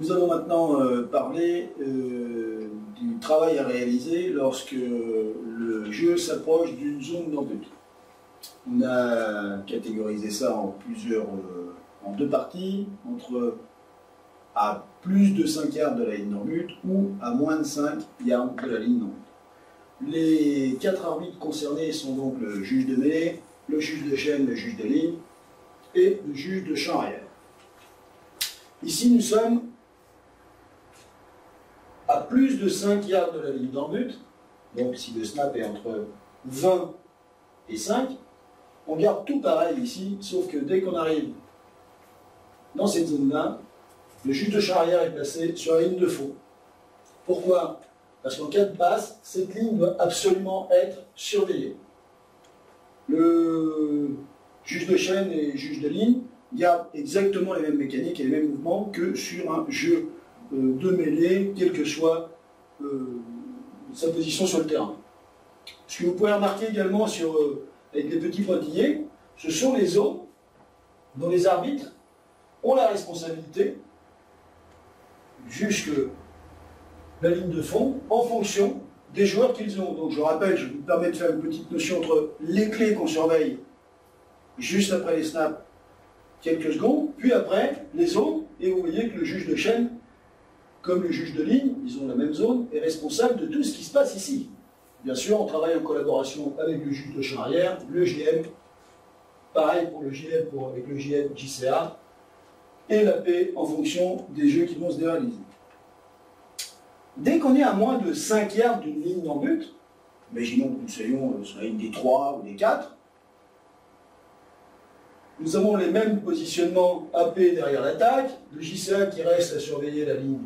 Nous allons maintenant parler du travail à réaliser lorsque le jeu s'approche d'une zone d'en-but. On a catégorisé ça en deux parties, entre à plus de 5 yards de la ligne d'en-but ou à moins de 5 yards de la ligne d'en-but. Les 4 arbitres concernés sont donc le juge de mêlée, le juge de chaîne, le juge de ligne et le juge de champ arrière. Ici, nous sommes à plus de 5 yards de la ligne d'en-but, donc si le snap est entre 20 et 5, on garde tout pareil ici, sauf que dès qu'on arrive dans cette zone-là, le juge de champ arrière est placé sur la ligne de fond. Pourquoi? Parce qu'en cas de passe, cette ligne doit absolument être surveillée. Le juge de chaîne et le juge de ligne gardent exactement les mêmes mécaniques et les mêmes mouvements que sur un jeu de mêlée, quelle que soit sa position sur le terrain. Ce que vous pouvez remarquer également avec les petits pointillés, ce sont les zones dont les arbitres ont la responsabilité jusque la ligne de fond en fonction des joueurs qu'ils ont. Donc je rappelle, je vous permets de faire une petite notion entre les clés qu'on surveille juste après les snaps quelques secondes, puis après les zones, et vous voyez que le juge de chaîne, comme le juge de ligne, ils ont la même zone, est responsable de tout ce qui se passe ici. Bien sûr, on travaille en collaboration avec le juge de champ arrière, le JM, pareil pour le JM avec le JM JCA, et la P en fonction des jeux qui vont se réaliser. Dès qu'on est à moins de 5 yards d'une ligne d'en-but, imaginons que nous soyons sur la ligne des 3 ou des 4, nous avons les mêmes positionnements AP derrière l'attaque, le JCA qui reste à surveiller la ligne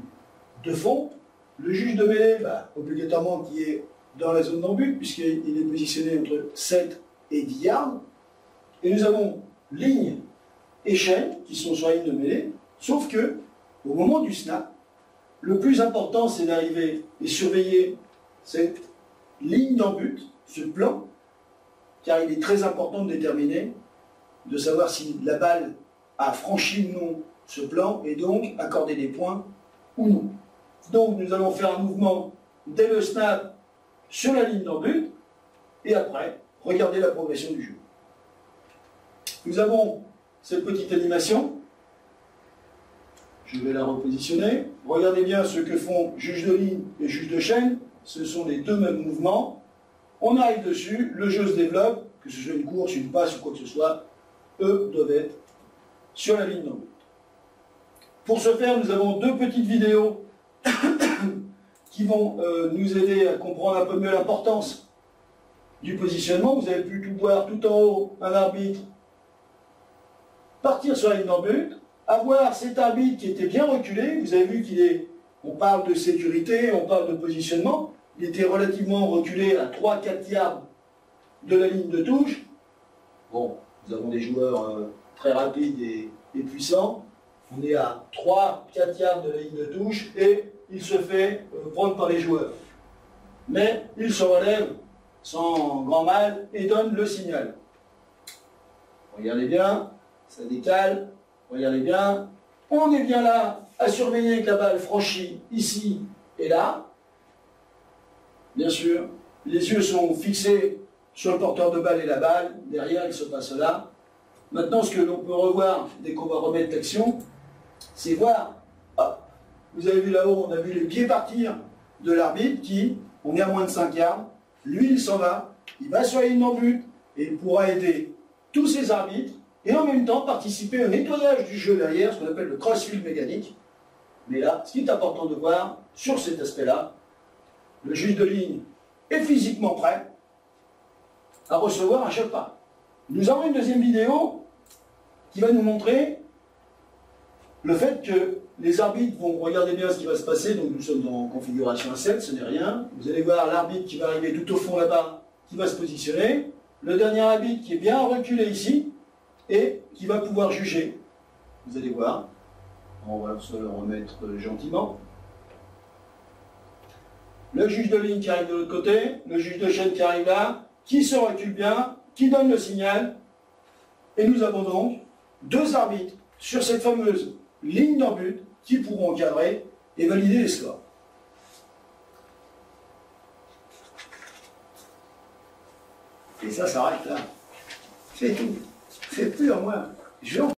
de fond, le juge de mêlée, obligatoirement qui est dans la zone d'en-but, puisqu'il est positionné entre 7 et 10 yards, et nous avons ligne et chaîne qui sont sur la ligne de mêlée, sauf que au moment du snap, le plus important c'est d'arriver et surveiller cette ligne d'en-but, ce plan, car il est très important de déterminer, de savoir si la balle a franchi ou non ce plan, et donc accorder des points ou non. Donc nous allons faire un mouvement dès le snap sur la ligne d'en-but, et après, regardez la progression du jeu. Nous avons cette petite animation, je vais la repositionner. Regardez bien ce que font juge de ligne et juge de chaîne, ce sont les deux mêmes mouvements. On arrive dessus, le jeu se développe, que ce soit une course, une passe ou quoi que ce soit, eux doivent être sur la ligne d'en-but. Pour ce faire, nous avons deux petites vidéos qui vont nous aider à comprendre un peu mieux l'importance du positionnement. Vous avez pu tout voir tout en haut, un arbitre partir sur la ligne d'en-but, avoir cet arbitre qui était bien reculé. Vous avez vu on parle de sécurité, on parle de positionnement, il était relativement reculé à 3-4 yards de la ligne de touche. Bon, nous avons des joueurs très rapides et puissants. On est à 3-4 yards de la ligne de touche et il se fait prendre par les joueurs. Mais il se relève sans grand mal et donne le signal. Regardez bien, ça décale, regardez bien. On est bien là à surveiller que la balle franchit ici et là. Bien sûr, les yeux sont fixés sur le porteur de balle et la balle. Derrière, il se passe là. Maintenant, ce que l'on peut revoir dès qu'on va remettre l'action, c'est voir, vous avez vu là-haut, on a vu les pieds partir de l'arbitre qui, on est à moins de 5 yards, lui il s'en va, il va sur la ligne d'en-but et il pourra aider tous ces arbitres et en même temps participer au nettoyage du jeu derrière, ce qu'on appelle le crossfield mécanique. Mais là, ce qui est important de voir, sur cet aspect-là, le juge de ligne est physiquement prêt à recevoir un chaque pas. Nous avons une deuxième vidéo qui va nous montrer le fait que les arbitres vont regarder bien ce qui va se passer. Donc nous sommes en configuration A7, ce n'est rien. Vous allez voir l'arbitre qui va arriver tout au fond là-bas, qui va se positionner. Le dernier arbitre qui est bien reculé ici et qui va pouvoir juger. Vous allez voir. On va se le remettre gentiment. Le juge de ligne qui arrive de l'autre côté, le juge de chaîne qui arrive là, qui se recule bien, qui donne le signal. Et nous avons donc deux arbitres sur cette fameuse ligne d'en but, qui pourront encadrer et valider les scores. Et ça s'arrête là. C'est tout. C'est plus en moins.